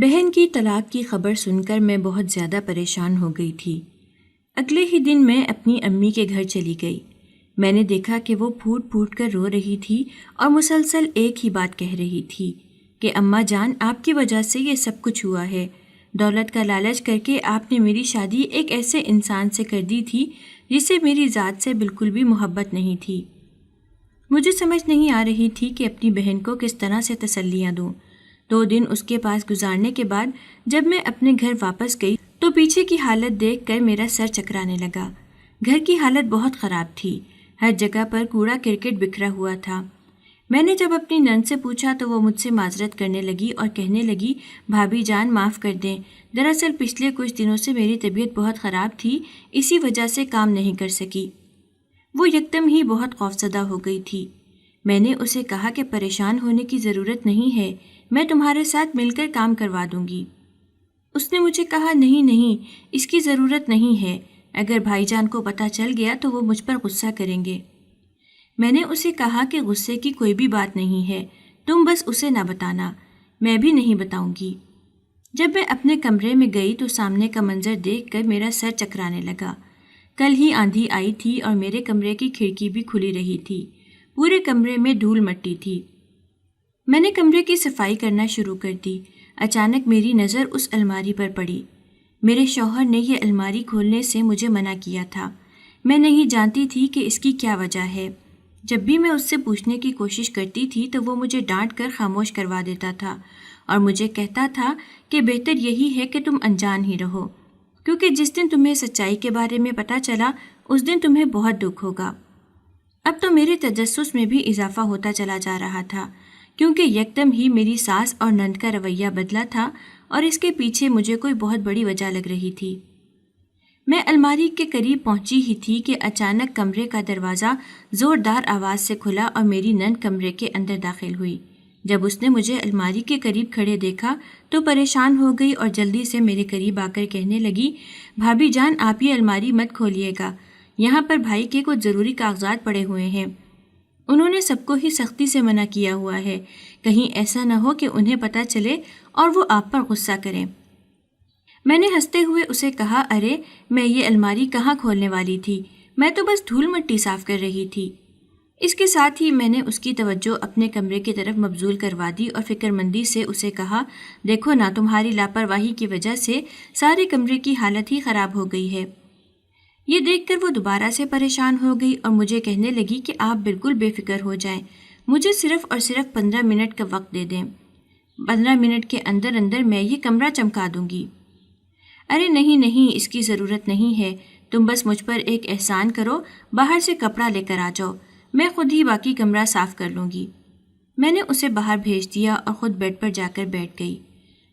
بہن کی طلاق کی خبر سن کر میں بہت زیادہ پریشان ہو گئی تھی۔ اگلے ہی دن میں اپنی امی کے گھر چلی گئی۔ میں نے دیکھا کہ وہ پھوٹ پھوٹ کر رو رہی تھی اور مسلسل ایک ہی بات کہہ رہی تھی کہ اماں جان، آپ کی وجہ سے یہ سب کچھ ہوا ہے۔ دولت کا لالچ کر کے آپ نے میری شادی ایک ایسے انسان سے کر دی تھی جسے میری ذات سے بالکل بھی محبت نہیں تھی۔ مجھے سمجھ نہیں آ رہی تھی کہ اپنی بہن کو کس طرح سے تسلیاں دوں۔ 2 دن اس کے پاس گزارنے کے بعد جب میں اپنے گھر واپس گئی تو پیچھے کی حالت دیکھ کر میرا سر چکرانے لگا۔ گھر کی حالت بہت خراب تھی، ہر جگہ پر کوڑا کرکٹ بکھرا ہوا تھا۔ میں نے جب اپنی نند سے پوچھا تو وہ مجھ سے معذرت کرنے لگی اور کہنے لگی، بھابھی جان معاف کر دیں، دراصل پچھلے کچھ دنوں سے میری طبیعت بہت خراب تھی، اسی وجہ سے کام نہیں کر سکی۔ وہ یکدم ہی بہت خوفزدہ ہو گئی تھی۔ میں نے اسے کہا کہ پریشان ہونے کی ضرورت نہیں ہے، میں تمہارے ساتھ مل کر کام کروا دوں گی۔ اس نے مجھے کہا، نہیں، اس کی ضرورت نہیں ہے، اگر بھائی جان کو پتہ چل گیا تو وہ مجھ پر غصہ کریں گے۔ میں نے اسے کہا کہ غصے کی کوئی بھی بات نہیں ہے، تم بس اسے نہ بتانا، میں بھی نہیں بتاؤں گی۔ جب میں اپنے کمرے میں گئی تو سامنے کا منظر دیکھ کر میرا سر چکرانے لگا۔ کل ہی آندھی آئی تھی اور میرے کمرے کی کھڑکی بھی کھلی رہی تھی، پورے کمرے میں دھول مٹی تھی۔ میں نے کمرے کی صفائی کرنا شروع کر دی۔ اچانک میری نظر اس الماری پر پڑی۔ میرے شوہر نے یہ الماری کھولنے سے مجھے منع کیا تھا۔ میں نہیں جانتی تھی کہ اس کی کیا وجہ ہے۔ جب بھی میں اس سے پوچھنے کی کوشش کرتی تھی تو وہ مجھے ڈانٹ کر خاموش کروا دیتا تھا اور مجھے کہتا تھا کہ بہتر یہی ہے کہ تم انجان ہی رہو، کیونکہ جس دن تمہیں سچائی کے بارے میں پتہ چلا اس دن تمہیں بہت دکھ ہوگا۔ اب تو میرے تجسس میں بھی اضافہ ہوتا چلا جا رہا تھا، کیونکہ یکدم ہی میری ساس اور نند کا رویہ بدلا تھا اور اس کے پیچھے مجھے کوئی بہت بڑی وجہ لگ رہی تھی۔ میں الماری کے قریب پہنچی ہی تھی کہ اچانک کمرے کا دروازہ زوردار آواز سے کھلا اور میری نند کمرے کے اندر داخل ہوئی۔ جب اس نے مجھے الماری کے قریب کھڑے دیکھا تو پریشان ہو گئی اور جلدی سے میرے قریب آ کر کہنے لگی، بھابھی جان، آپ یہ الماری مت کھولیے گا، یہاں پر بھائی کے کچھ ضروری کاغذات پڑے ہوئے ہیں، انہوں نے سب کو ہی سختی سے منع کیا ہوا ہے، کہیں ایسا نہ ہو کہ انہیں پتہ چلے اور وہ آپ پر غصہ کریں۔ میں نے ہنستے ہوئے اسے کہا، ارے میں یہ الماری کہاں کھولنے والی تھی، میں تو بس دھول مٹی صاف کر رہی تھی۔ اس کے ساتھ ہی میں نے اس کی توجہ اپنے کمرے کی طرف مبذول کروا دی اور فکر مندی سے اسے کہا، دیکھو نا، تمہاری لاپرواہی کی وجہ سے سارے کمرے کی حالت ہی خراب ہو گئی ہے۔ یہ دیکھ کر وہ دوبارہ سے پریشان ہو گئی اور مجھے کہنے لگی کہ آپ بالکل بے فکر ہو جائیں، مجھے صرف اور صرف 15 منٹ کا وقت دے دیں، 15 منٹ کے اندر اندر میں یہ کمرہ چمکا دوں گی۔ ارے نہیں، اس کی ضرورت نہیں ہے، تم بس مجھ پر ایک احسان کرو، باہر سے کپڑا لے کر آ جاؤ، میں خود ہی باقی کمرہ صاف کر لوں گی۔ میں نے اسے باہر بھیج دیا اور خود بیڈ پر جا کر بیٹھ گئی۔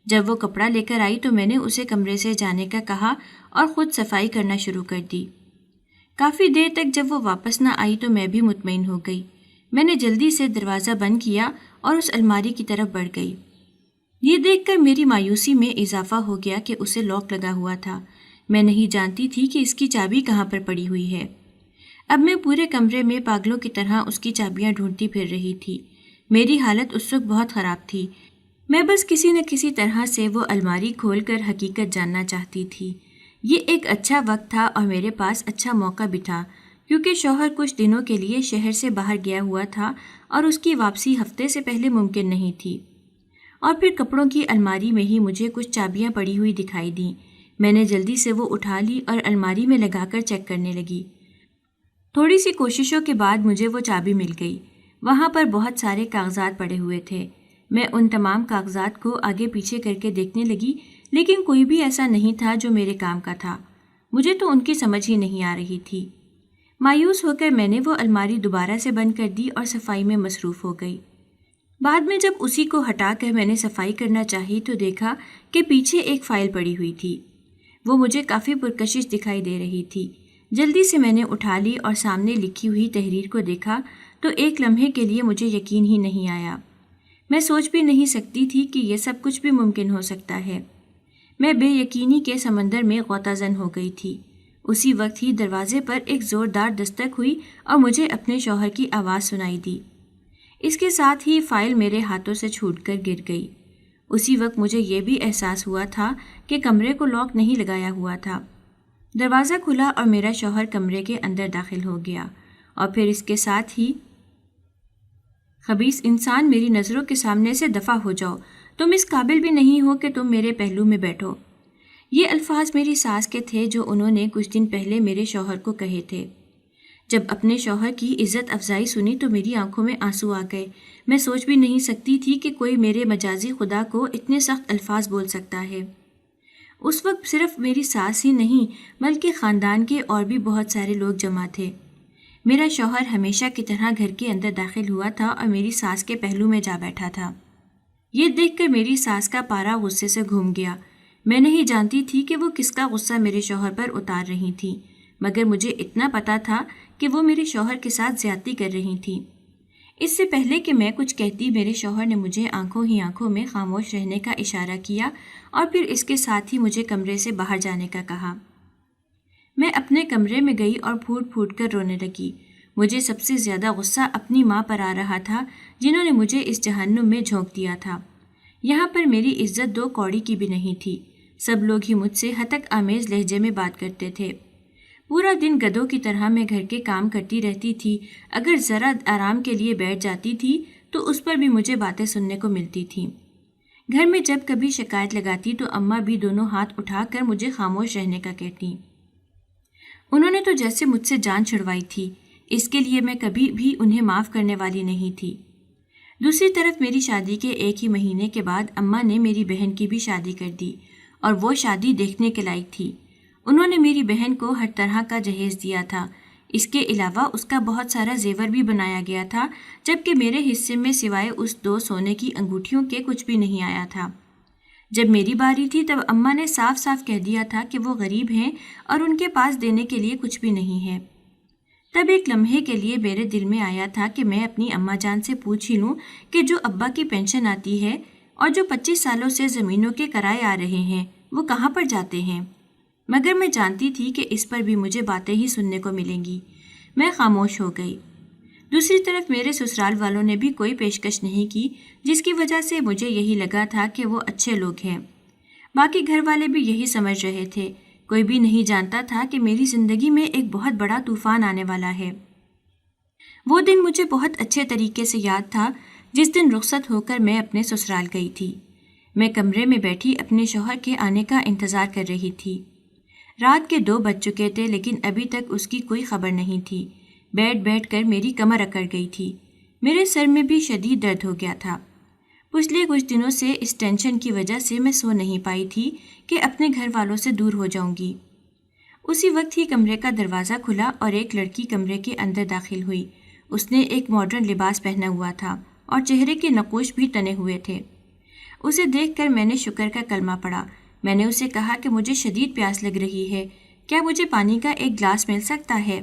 جب وہ کپڑا لے کر آئی تو میں نے اسے کمرے سے جانے کا کہا اور خود صفائی کرنا شروع کر دی۔ کافی دیر تک جب وہ واپس نہ آئی تو میں بھی مطمئن ہو گئی۔ میں نے جلدی سے دروازہ بند کیا اور اس الماری کی طرف بڑھ گئی۔ یہ دیکھ کر میری مایوسی میں اضافہ ہو گیا کہ اسے لاک لگا ہوا تھا۔ میں نہیں جانتی تھی کہ اس کی چابی کہاں پر پڑی ہوئی ہے۔ اب میں پورے کمرے میں پاگلوں کی طرح اس کی چابیاں ڈھونڈتی پھر رہی تھی۔ میری حالت اس وقت بہت خراب تھی۔ میں بس کسی نہ کسی طرح سے وہ الماری کھول کر حقیقت جاننا چاہتی تھی۔ یہ ایک اچھا وقت تھا اور میرے پاس اچھا موقع بھی تھا، کیونکہ شوہر کچھ دنوں کے لیے شہر سے باہر گیا ہوا تھا اور اس کی واپسی ہفتے سے پہلے ممکن نہیں تھی۔ اور پھر کپڑوں کی الماری میں ہی مجھے کچھ چابیاں پڑی ہوئی دکھائی دیں۔ میں نے جلدی سے وہ اٹھا لی اور الماری میں لگا کر چیک کرنے لگی۔ تھوڑی سی کوششوں کے بعد مجھے وہ چابی مل گئی۔ وہاں پر بہت سارے کاغذات پڑے ہوئے تھے۔ میں ان تمام کاغذات کو آگے پیچھے کر کے دیکھنے لگی، لیکن کوئی بھی ایسا نہیں تھا جو میرے کام کا تھا۔ مجھے تو ان کی سمجھ ہی نہیں آ رہی تھی۔ مایوس ہو کر میں نے وہ الماری دوبارہ سے بند کر دی اور صفائی میں مصروف ہو گئی۔ بعد میں جب اسی کو ہٹا کر میں نے صفائی کرنا چاہی تو دیکھا کہ پیچھے ایک فائل پڑی ہوئی تھی۔ وہ مجھے کافی پرکشش دکھائی دے رہی تھی۔ جلدی سے میں نے اٹھا لی اور سامنے لکھی ہوئی تحریر کو دیکھا تو ایک لمحے کے لیے مجھے یقین ہی نہیں آیا۔ میں سوچ بھی نہیں سکتی تھی کہ یہ سب کچھ بھی ممکن ہو سکتا ہے۔ میں بے یقینی کے سمندر میں غوطہ زن ہو گئی تھی۔ اسی وقت ہی دروازے پر ایک زوردار دستک ہوئی اور مجھے اپنے شوہر کی آواز سنائی دی۔ اس کے ساتھ ہی فائل میرے ہاتھوں سے چھوٹ کر گر گئی۔ اسی وقت مجھے یہ بھی احساس ہوا تھا کہ کمرے کو لاک نہیں لگایا ہوا تھا۔ دروازہ کھلا اور میرا شوہر کمرے کے اندر داخل ہو گیا، اور پھر اس کے ساتھ ہی خبیث انسان، میری نظروں کے سامنے سے دفع ہو جاؤ، تم اس قابل بھی نہیں ہو کہ تم میرے پہلو میں بیٹھو۔ یہ الفاظ میری ساس کے تھے جو انہوں نے کچھ دن پہلے میرے شوہر کو کہے تھے۔ جب اپنے شوہر کی عزت افزائی سنی تو میری آنکھوں میں آنسو آ گئے۔ میں سوچ بھی نہیں سکتی تھی کہ کوئی میرے مجازی خدا کو اتنے سخت الفاظ بول سکتا ہے۔ اس وقت صرف میری ساس ہی نہیں بلکہ خاندان کے اور بھی بہت سارے لوگ جمع تھے۔ میرا شوہر ہمیشہ کی طرح گھر کے اندر داخل ہوا تھا اور میری ساس کے پہلو میں جا بیٹھا تھا۔ یہ دیکھ کر میری ساس کا پارا غصے سے گھوم گیا۔ میں نہیں جانتی تھی کہ وہ کس کا غصہ میرے شوہر پر اتار رہی تھی، مگر مجھے اتنا پتا تھا کہ وہ میرے شوہر کے ساتھ زیادتی کر رہی تھی۔ اس سے پہلے کہ میں کچھ کہتی، میرے شوہر نے مجھے آنکھوں ہی آنکھوں میں خاموش رہنے کا اشارہ کیا اور پھر اس کے ساتھ ہی مجھے کمرے سے باہر جانے کا کہا۔ میں اپنے کمرے میں گئی اور پھوٹ پھوٹ کر رونے لگی۔ مجھے سب سے زیادہ غصہ اپنی ماں پر آ رہا تھا، جنہوں نے مجھے اس جہنم میں جھونک دیا تھا۔ یہاں پر میری عزت 2 کوڑی کی بھی نہیں تھی۔ سب لوگ ہی مجھ سے ہتک آمیز لہجے میں بات کرتے تھے۔ پورا دن گدھوں کی طرح میں گھر کے کام کرتی رہتی تھی۔ اگر ذرا آرام کے لیے بیٹھ جاتی تھی تو اس پر بھی مجھے باتیں سننے کو ملتی تھیں۔ گھر میں جب کبھی شکایت لگاتی تو اماں بھی دونوں ہاتھ اٹھا کر مجھے خاموش رہنے کا کہتی۔ انہوں نے تو جیسے مجھ سے جان چھڑوائی تھی، اس کے لیے میں کبھی بھی انہیں معاف کرنے والی نہیں تھی۔ دوسری طرف میری شادی کے 1 ہی مہینے کے بعد اماں نے میری بہن کی بھی شادی کر دی، اور وہ شادی دیکھنے کے لائق تھی۔ انہوں نے میری بہن کو ہر طرح کا جہیز دیا تھا۔ اس کے علاوہ اس کا بہت سارا زیور بھی بنایا گیا تھا، جبکہ میرے حصے میں سوائے اس 2 سونے کی انگوٹھیوں کے کچھ بھی نہیں آیا تھا۔ جب میری باری تھی تب اماں نے صاف صاف کہہ دیا تھا کہ وہ غریب ہیں اور ان کے پاس دینے کے لیے کچھ بھی نہیں ہے۔ تب ایک لمحے کے لیے میرے دل میں آیا تھا کہ میں اپنی اماں جان سے پوچھ ہی لوں کہ جو ابا کی پینشن آتی ہے اور جو 25 سالوں سے زمینوں کے کرائے آ رہے ہیں وہ کہاں پر جاتے ہیں، مگر میں جانتی تھی کہ اس پر بھی مجھے باتیں ہی سننے کو ملیں گی۔ میں خاموش ہو گئی۔ دوسری طرف میرے سسرال والوں نے بھی کوئی پیشکش نہیں کی، جس کی وجہ سے مجھے یہی لگا تھا کہ وہ اچھے لوگ ہیں۔ باقی گھر والے بھی یہی سمجھ رہے تھے۔ کوئی بھی نہیں جانتا تھا کہ میری زندگی میں ایک بہت بڑا طوفان آنے والا ہے۔ وہ دن مجھے بہت اچھے طریقے سے یاد تھا جس دن رخصت ہو کر میں اپنے سسرال گئی تھی۔ میں کمرے میں بیٹھی اپنے شوہر کے آنے کا انتظار کر رہی تھی۔ رات کے 2 بج چکے تھے لیکن ابھی تک اس کی کوئی خبر نہیں تھی۔ بیٹھ بیٹھ کر میری کمر اکڑ گئی تھی۔ میرے سر میں بھی شدید درد ہو گیا تھا۔ پچھلے کچھ دنوں سے اس ٹینشن کی وجہ سے میں سو نہیں پائی تھی کہ اپنے گھر والوں سے دور ہو جاؤں گی۔ اسی وقت ہی کمرے کا دروازہ کھلا اور ایک لڑکی کمرے کے اندر داخل ہوئی۔ اس نے ایک ماڈرن لباس پہنا ہوا تھا اور چہرے کے نقوش بھی تنے ہوئے تھے۔ اسے دیکھ کر میں نے شکر کا کلمہ پڑھا۔ میں نے اسے کہا کہ مجھے شدید پیاس لگ رہی ہے، کیا مجھے پانی کا ایک گلاس مل سکتا ہے؟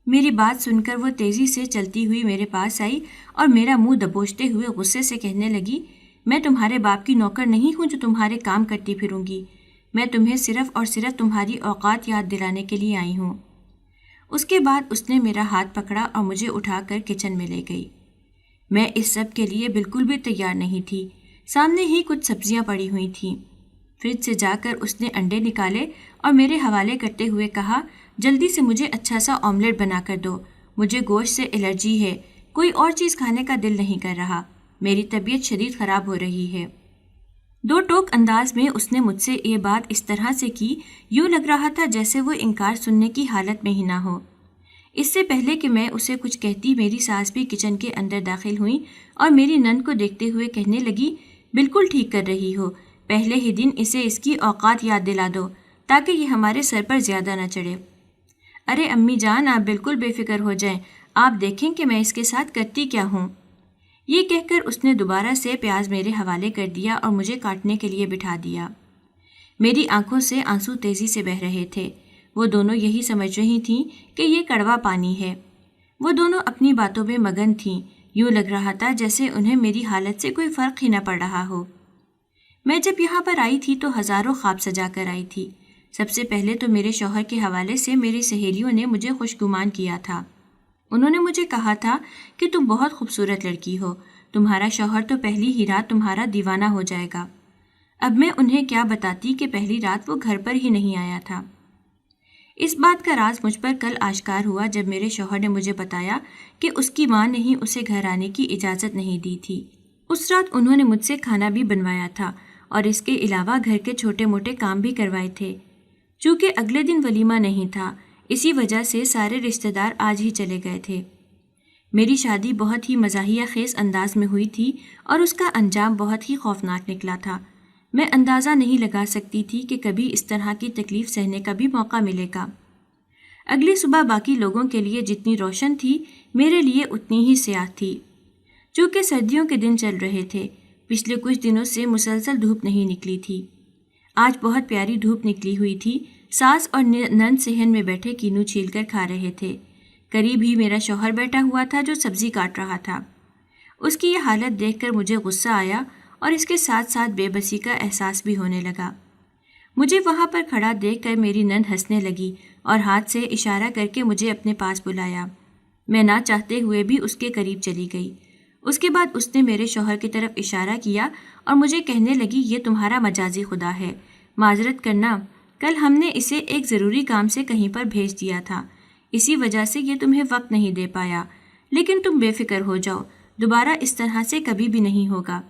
میری بات سن کر وہ تیزی سے چلتی ہوئی میرے پاس آئی اور میرا منہ دبوچتے ہوئے غصے سے کہنے لگی، میں تمہارے باپ کی نوکر نہیں ہوں جو تمہارے کام کرتی پھروں گی۔ میں تمہیں صرف اور صرف تمہاری اوقات یاد دلانے کے لیے آئی ہوں۔ اس کے بعد اس نے میرا ہاتھ پکڑا اور مجھے اٹھا کر کچن میں لے گئی۔ میں اس سب کے لیے بالکل بھی تیار نہیں تھی۔ سامنے ہی کچھ سبزیاں پڑی ہوئی تھیں۔ فریج سے جا کر اس نے انڈے نکالے اور میرے حوالے کرتے ہوئے کہا، جلدی سے مجھے اچھا سا آملیٹ بنا کر دو، مجھے گوشت سے الرجی ہے، کوئی اور چیز کھانے کا دل نہیں کر رہا، میری طبیعت شدید خراب ہو رہی ہے۔ 2 ٹوک انداز میں اس نے مجھ سے یہ بات اس طرح سے کی، یوں لگ رہا تھا جیسے وہ انکار سننے کی حالت میں ہی نہ ہو۔ اس سے پہلے کہ میں اسے کچھ کہتی میری ساس بھی کچن کے اندر داخل ہوئی اور میری نند کو دیکھتے ہوئے کہنے لگی، بالکل ٹھیک کر رہی ہو، پہلے ہی دن اسے اس کی اوقات یاد دلا دو تاکہ یہ ہمارے سر پر زیادہ نہ چڑھے۔ ارے امی جان، آپ بالکل بے فکر ہو جائیں، آپ دیکھیں کہ میں اس کے ساتھ کرتی کیا ہوں۔ یہ کہہ کر اس نے دوبارہ سے پیاز میرے حوالے کر دیا اور مجھے کاٹنے کے لیے بٹھا دیا۔ میری آنکھوں سے آنسو تیزی سے بہہ رہے تھے۔ وہ دونوں یہی سمجھ رہی تھیں کہ یہ کڑوا پانی ہے۔ وہ دونوں اپنی باتوں میں مگن تھیں، یوں لگ رہا تھا جیسے انہیں میری حالت سے کوئی فرق ہی نہ پڑ رہا ہو۔ میں جب یہاں پر آئی تھی تو ہزاروں خواب سجا کر آئی تھی۔ سب سے پہلے تو میرے شوہر کے حوالے سے میری سہیلیوں نے مجھے خوشگمان کیا تھا۔ انہوں نے مجھے کہا تھا کہ تم بہت خوبصورت لڑکی ہو، تمہارا شوہر تو پہلی ہی رات تمہارا دیوانہ ہو جائے گا۔ اب میں انہیں کیا بتاتی کہ پہلی رات وہ گھر پر ہی نہیں آیا تھا۔ اس بات کا راز مجھ پر کل آشکار ہوا جب میرے شوہر نے مجھے بتایا کہ اس کی ماں نے ہی اسے گھر آنے کی اجازت نہیں دی تھی۔ اس رات انہوں نے مجھ سے کھانا بھی بنوایا تھا اور اس کے علاوہ گھر کے چھوٹے موٹے کام بھی کروائے تھے۔ چونکہ اگلے دن ولیمہ نہیں تھا، اسی وجہ سے سارے رشتہ دار آج ہی چلے گئے تھے۔ میری شادی بہت ہی مزاحیہ خیز انداز میں ہوئی تھی اور اس کا انجام بہت ہی خوفناک نکلا تھا۔ میں اندازہ نہیں لگا سکتی تھی کہ کبھی اس طرح کی تکلیف سہنے کا بھی موقع ملے گا۔ اگلی صبح باقی لوگوں کے لیے جتنی روشن تھی، میرے لیے اتنی ہی سیاہ تھی۔ چونکہ سردیوں کے دن چل رہے تھے، پچھلے کچھ دنوں سے مسلسل دھوپ نہیں نکلی تھی۔ آج بہت پیاری دھوپ نکلی ہوئی تھی۔ ساس اور نند صحن میں بیٹھے کینو چھیل کر کھا رہے تھے۔ قریب ہی میرا شوہر بیٹھا ہوا تھا جو سبزی کاٹ رہا تھا۔ اس کی یہ حالت دیکھ کر مجھے غصہ آیا اور اس کے ساتھ ساتھ بے بسی کا احساس بھی ہونے لگا۔ مجھے وہاں پر کھڑا دیکھ کر میری نند ہنسنے لگی اور ہاتھ سے اشارہ کر کے مجھے اپنے پاس بلایا۔ میں نہ چاہتے ہوئے بھی اس کے قریب چلی گئی۔ اس کے بعد اس نے میرے شوہر کی طرف اشارہ کیا اور مجھے کہنے لگی، یہ تمہارا مجازی خدا ہے، معذرت کرنا، کل ہم نے اسے ایک ضروری کام سے کہیں پر بھیج دیا تھا، اسی وجہ سے یہ تمہیں وقت نہیں دے پایا، لیکن تم بے فکر ہو جاؤ، دوبارہ اس طرح سے کبھی بھی نہیں ہوگا۔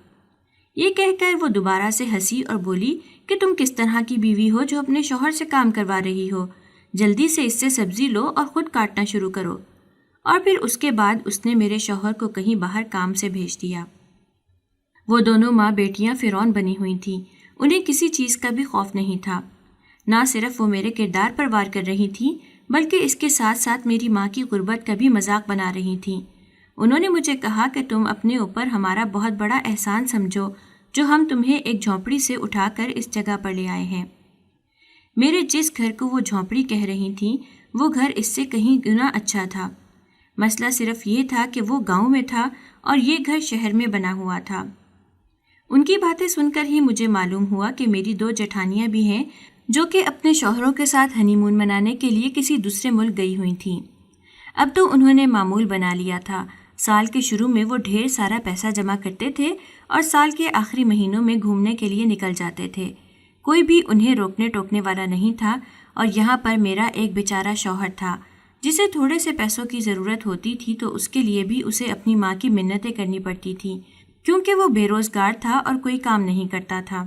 یہ کہہ کر وہ دوبارہ سے ہنسی اور بولی کہ تم کس طرح کی بیوی ہو جو اپنے شوہر سے کام کروا رہی ہو، جلدی سے اس سے سبزی لو اور خود کاٹنا شروع کرو۔ اور پھر اس کے بعد اس نے میرے شوہر کو کہیں باہر کام سے بھیج دیا۔ وہ دونوں ماں بیٹیاں فرعون بنی ہوئی تھیں، انہیں کسی چیز کا بھی خوف نہیں تھا۔ نہ صرف وہ میرے کردار پر وار کر رہی تھیں بلکہ اس کے ساتھ ساتھ میری ماں کی غربت کا بھی مذاق بنا رہی تھیں۔ انہوں نے مجھے کہا کہ تم اپنے اوپر ہمارا بہت بڑا احسان سمجھو جو ہم تمہیں ایک جھونپڑی سے اٹھا کر اس جگہ پر لے آئے ہیں۔ میرے جس گھر کو وہ جھونپڑی کہہ رہی تھیں وہ گھر اس سے کہیں گنا اچھا تھا۔ مسئلہ صرف یہ تھا کہ وہ گاؤں میں تھا اور یہ گھر شہر میں بنا ہوا تھا۔ ان کی باتیں سن کر ہی مجھے معلوم ہوا کہ میری 2 جٹھانیاں بھی ہیں جو کہ اپنے شوہروں کے ساتھ ہنی مون منانے کے لیے کسی دوسرے ملک گئی ہوئی تھیں۔ اب تو انہوں نے معمول بنا لیا تھا، سال کے شروع میں وہ ڈھیر سارا پیسہ جمع کرتے تھے اور سال کے آخری مہینوں میں گھومنے کے لیے نکل جاتے تھے۔ کوئی بھی انہیں روکنے ٹوکنے والا نہیں تھا اور یہاں پر میرا ایک بیچارہ شوہر تھا جسے تھوڑے سے پیسوں کی ضرورت ہوتی تھی تو اس کے لیے بھی اسے اپنی ماں کی منتیں کرنی پڑتی تھیں کیونکہ وہ بے روزگار تھا اور کوئی کام نہیں کرتا تھا۔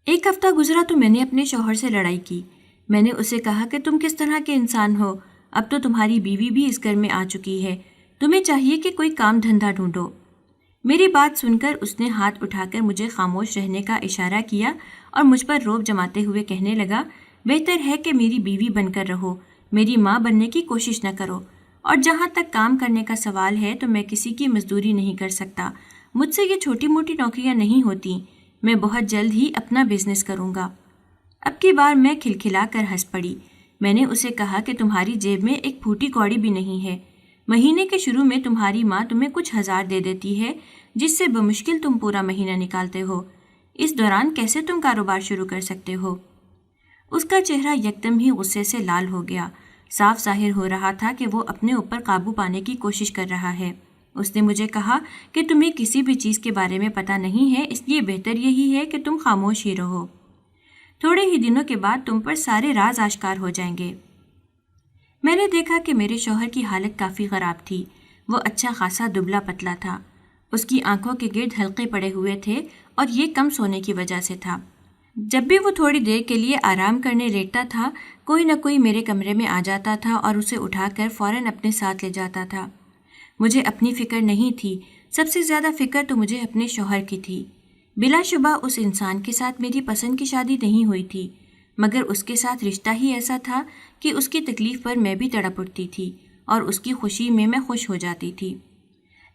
ایک ہفتہ گزرا تو میں نے اپنے شوہر سے لڑائی کی۔ میں نے اسے کہا کہ تم کس طرح کے انسان ہو، اب تو تمہاری بیوی بھی اس گھر میں آ چکی ہے، تمہیں چاہیے کہ کوئی کام دھندا ڈھونڈو۔ میری بات سن کر اس نے ہاتھ اٹھا کر مجھے خاموش رہنے کا اشارہ کیا اور مجھ پر رعب جماتے ہوئے کہنے لگا، بہتر ہے کہ میری بیوی بن کر رہو، میری ماں بننے کی کوشش نہ کرو، اور جہاں تک کام کرنے کا سوال ہے تو میں کسی کی مزدوری نہیں کر سکتا، مجھ سے یہ چھوٹی موٹی نوکریاں نہیں ہوتی، میں بہت جلد ہی اپنا بزنس کروں گا۔ اب کی بار میں کھلکھلا کر ہنس پڑی۔ میں نے اسے کہا کہ تمہاری جیب میں ایک پھوٹی کوڑی بھی نہیں ہے، مہینے کے شروع میں تمہاری ماں تمہیں کچھ ہزار دے دیتی ہے جس سے بمشکل تم پورا مہینہ نکالتے ہو، اس دوران کیسے تم کاروبار شروع کر سکتے ہو؟ اس کا چہرہ یکدم ہی غصے سے لال ہو گیا، صاف ظاہر ہو رہا تھا کہ وہ اپنے اوپر قابو پانے کی کوشش کر رہا ہے۔ اس نے مجھے کہا کہ تمہیں کسی بھی چیز کے بارے میں پتہ نہیں ہے، اس لیے بہتر یہی ہے کہ تم خاموش ہی رہو، تھوڑے ہی دنوں کے بعد تم پر سارے راز آشکار ہو جائیں گے۔ میں نے دیکھا کہ میرے شوہر کی حالت کافی خراب تھی، وہ اچھا خاصا دبلا پتلا تھا، اس کی آنکھوں کے گرد حلقے پڑے ہوئے تھے اور یہ کم سونے کی وجہ سے تھا۔ جب بھی وہ تھوڑی دیر کے لیے آرام کرنے لیٹتا تھا، کوئی نہ کوئی میرے کمرے میں آ جاتا تھا اور اسے اٹھا کر فوراً اپنے ساتھ لے جاتا تھا۔ مجھے اپنی فکر نہیں تھی، سب سے زیادہ فکر تو مجھے اپنے شوہر کی تھی۔ بلا شبہ اس انسان کے ساتھ میری پسند کی شادی نہیں ہوئی تھی، مگر اس کے ساتھ رشتہ ہی ایسا تھا کہ اس کی تکلیف پر میں بھی تڑپ اٹھتی تھی اور اس کی خوشی میں خوش ہو جاتی تھی۔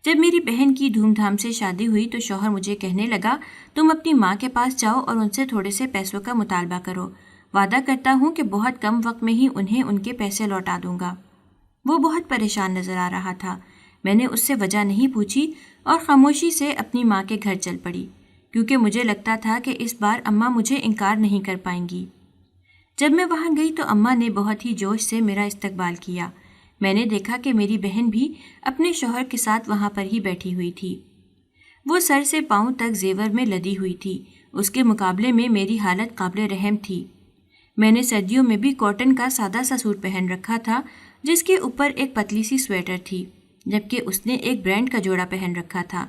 جب میری بہن کی دھوم دھام سے شادی ہوئی تو شوہر مجھے کہنے لگا، تم اپنی ماں کے پاس جاؤ اور ان سے تھوڑے سے پیسوں کا مطالبہ کرو، وعدہ کرتا ہوں کہ بہت کم وقت میں ہی انہیں ان کے پیسے لوٹا دوں گا۔ وہ بہت پریشان نظر آ رہا تھا۔ میں نے اس سے وجہ نہیں پوچھی اور خاموشی سے اپنی ماں کے گھر چل پڑی، کیونکہ مجھے لگتا تھا کہ اس بار اماں مجھے انکار نہیں کر پائیں گی۔ جب میں وہاں گئی تو اماں نے بہت ہی جوش سے میرا استقبال کیا۔ میں نے دیکھا کہ میری بہن بھی اپنے شوہر کے ساتھ وہاں پر ہی بیٹھی ہوئی تھی۔ وہ سر سے پاؤں تک زیور میں لدی ہوئی تھی۔ اس کے مقابلے میں میری حالت قابل رحم تھی۔ میں نے سردیوں میں بھی کاٹن کا سادہ سا سوٹ پہن رکھا تھا جس کے اوپر ایک پتلی سی سویٹر تھی، جبکہ اس نے ایک برانڈ کا جوڑا پہن رکھا تھا۔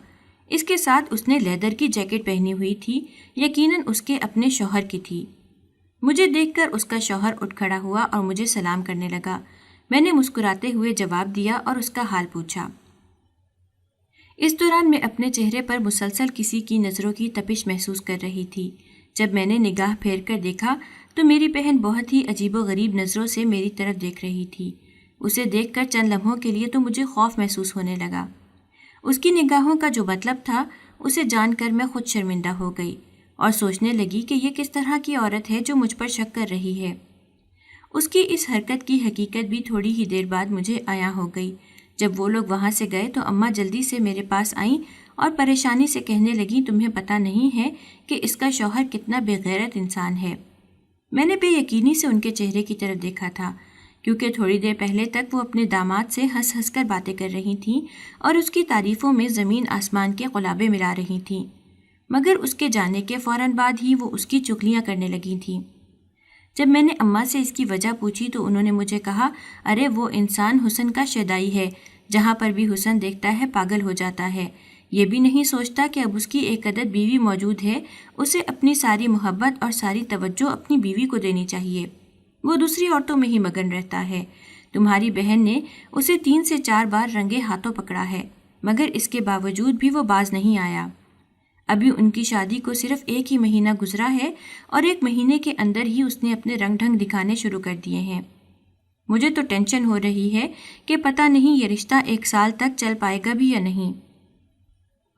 اس کے ساتھ اس نے لیدر کی جیکٹ پہنی ہوئی تھی، یقیناً اس کے اپنے شوہر کی تھی۔ مجھے دیکھ کر اس کا شوہر اٹھ کھڑا ہوا اور مجھے سلام کرنے لگا۔ میں نے مسکراتے ہوئے جواب دیا اور اس کا حال پوچھا۔ اس دوران میں اپنے چہرے پر مسلسل کسی کی نظروں کی تپش محسوس کر رہی تھی۔ جب میں نے نگاہ پھیر کر دیکھا تو میری بہن بہت ہی عجیب و غریب نظروں سے میری طرف دیکھ رہی تھی۔ اسے دیکھ کر چند لمحوں کے لیے تو مجھے خوف محسوس ہونے لگا۔ اس کی نگاہوں کا جو مطلب تھا اسے جان کر میں خود شرمندہ ہو گئی اور سوچنے لگی کہ یہ کس طرح کی عورت ہے جو مجھ پر شک کر رہی ہے۔ اس کی اس حرکت کی حقیقت بھی تھوڑی ہی دیر بعد مجھے عیاں ہو گئی۔ جب وہ لوگ وہاں سے گئے تو اماں جلدی سے میرے پاس آئیں اور پریشانی سے کہنے لگیں، تمہیں پتہ نہیں ہے کہ اس کا شوہر کتنا بے غیرت انسان ہے۔ میں نے بے یقینی سے ان کے چہرے کی طرف دیکھا تھا، کیونکہ تھوڑی دیر پہلے تک وہ اپنے داماد سے ہنس ہنس کر باتیں کر رہی تھیں اور اس کی تعریفوں میں زمین آسمان کے قلابے ملا رہی تھیں، مگر اس کے جانے کے فوراً بعد ہی وہ اس کی چغلیاں کرنے لگی تھیں۔ جب میں نے اماں سے اس کی وجہ پوچھی تو انہوں نے مجھے کہا، ارے وہ انسان حسن کا شیدائی ہے، جہاں پر بھی حسن دیکھتا ہے پاگل ہو جاتا ہے۔ یہ بھی نہیں سوچتا کہ اب اس کی ایک عدد بیوی موجود ہے، اسے اپنی ساری محبت اور ساری توجہ اپنی بیوی کو دینی چاہیے۔ وہ دوسری عورتوں میں ہی مگن رہتا ہے۔ تمہاری بہن نے اسے 3 سے 4 بار رنگے ہاتھوں پکڑا ہے، مگر اس کے باوجود بھی وہ باز نہیں آیا۔ ابھی ان کی شادی کو صرف 1 ہی مہینہ گزرا ہے اور 1 مہینے کے اندر ہی اس نے اپنے رنگ ڈھنگ دکھانے شروع کر دیے ہیں۔ مجھے تو ٹینشن ہو رہی ہے کہ پتہ نہیں یہ رشتہ 1 سال تک چل پائے گا بھی یا نہیں۔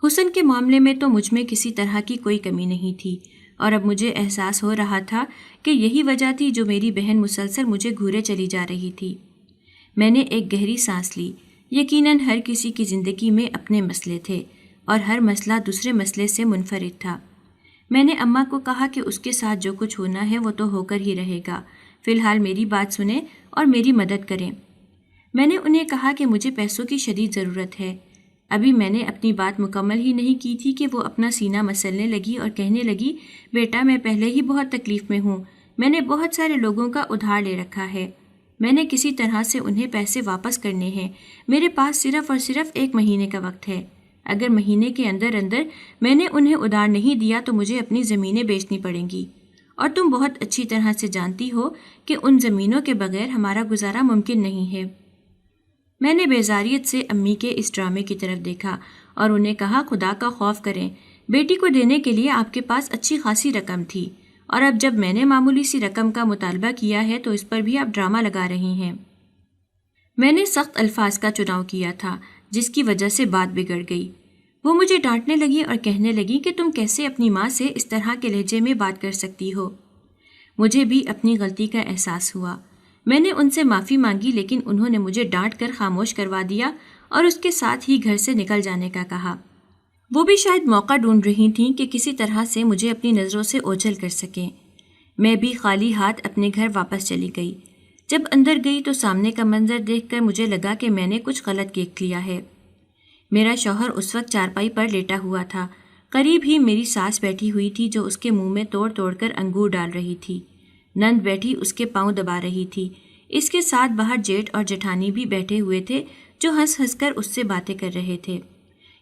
حسن کے معاملے میں تو مجھ میں کسی طرح کی کوئی کمی نہیں تھی، اور اب مجھے احساس ہو رہا تھا کہ یہی وجہ تھی جو میری بہن مسلسل مجھے گھورے چلی جا رہی تھی۔ میں نے ایک گہری سانس لی۔ یقیناً ہر کسی کی زندگی میں اپنے مسئلے تھے اور ہر مسئلہ دوسرے مسئلے سے منفرد تھا۔ میں نے اماں کو کہا کہ اس کے ساتھ جو کچھ ہونا ہے وہ تو ہو کر ہی رہے گا، فی الحال میری بات سنیں اور میری مدد کریں۔ میں نے انہیں کہا کہ مجھے پیسوں کی شدید ضرورت ہے۔ ابھی میں نے اپنی بات مکمل ہی نہیں کی تھی کہ وہ اپنا سینہ مسلنے لگی اور کہنے لگی، بیٹا میں پہلے ہی بہت تکلیف میں ہوں، میں نے بہت سارے لوگوں کا ادھار لے رکھا ہے، میں نے کسی طرح سے انہیں پیسے واپس کرنے ہیں، میرے پاس صرف اور صرف 1 مہینے کا وقت ہے، اگر مہینے کے اندر اندر میں نے انہیں ادھار نہیں دیا تو مجھے اپنی زمینیں بیچنی پڑیں گی، اور تم بہت اچھی طرح سے جانتی ہو کہ ان زمینوں کے بغیر ہمارا گزارا ممکن نہیں ہے۔ میں نے بیزاریت سے امی کے اس ڈرامے کی طرف دیکھا اور انہیں کہا، خدا کا خوف کریں، بیٹی کو دینے کے لیے آپ کے پاس اچھی خاصی رقم تھی، اور اب جب میں نے معمولی سی رقم کا مطالبہ کیا ہے تو اس پر بھی آپ ڈرامہ لگا رہی ہیں۔ میں نے سخت الفاظ کا چناؤ کیا تھا جس کی وجہ سے بات بگڑ گئی۔ وہ مجھے ڈانٹنے لگی اور کہنے لگی کہ تم کیسے اپنی ماں سے اس طرح کے لہجے میں بات کر سکتی ہو۔ مجھے بھی اپنی غلطی کا احساس ہوا۔ میں نے ان سے معافی مانگی، لیکن انہوں نے مجھے ڈانٹ کر خاموش کروا دیا اور اس کے ساتھ ہی گھر سے نکل جانے کا کہا۔ وہ بھی شاید موقع ڈھونڈ رہی تھیں کہ کسی طرح سے مجھے اپنی نظروں سے اوجھل کر سکیں۔ میں بھی خالی ہاتھ اپنے گھر واپس چلی گئی۔ جب اندر گئی تو سامنے کا منظر دیکھ کر مجھے لگا کہ میں نے کچھ غلط دیکھ لیا ہے۔ میرا شوہر اس وقت چارپائی پر لیٹا ہوا تھا۔ قریب ہی میری ساس بیٹھی ہوئی تھی جو اس کے منہ میں توڑ توڑ کر انگور ڈال رہی تھی۔ نند بیٹھی اس کے پاؤں دبا رہی تھی۔ اس کے ساتھ باہر جیٹھ اور جٹھانی بھی بیٹھے ہوئے تھے جو ہنس ہنس کر اس سے باتیں کر رہے تھے۔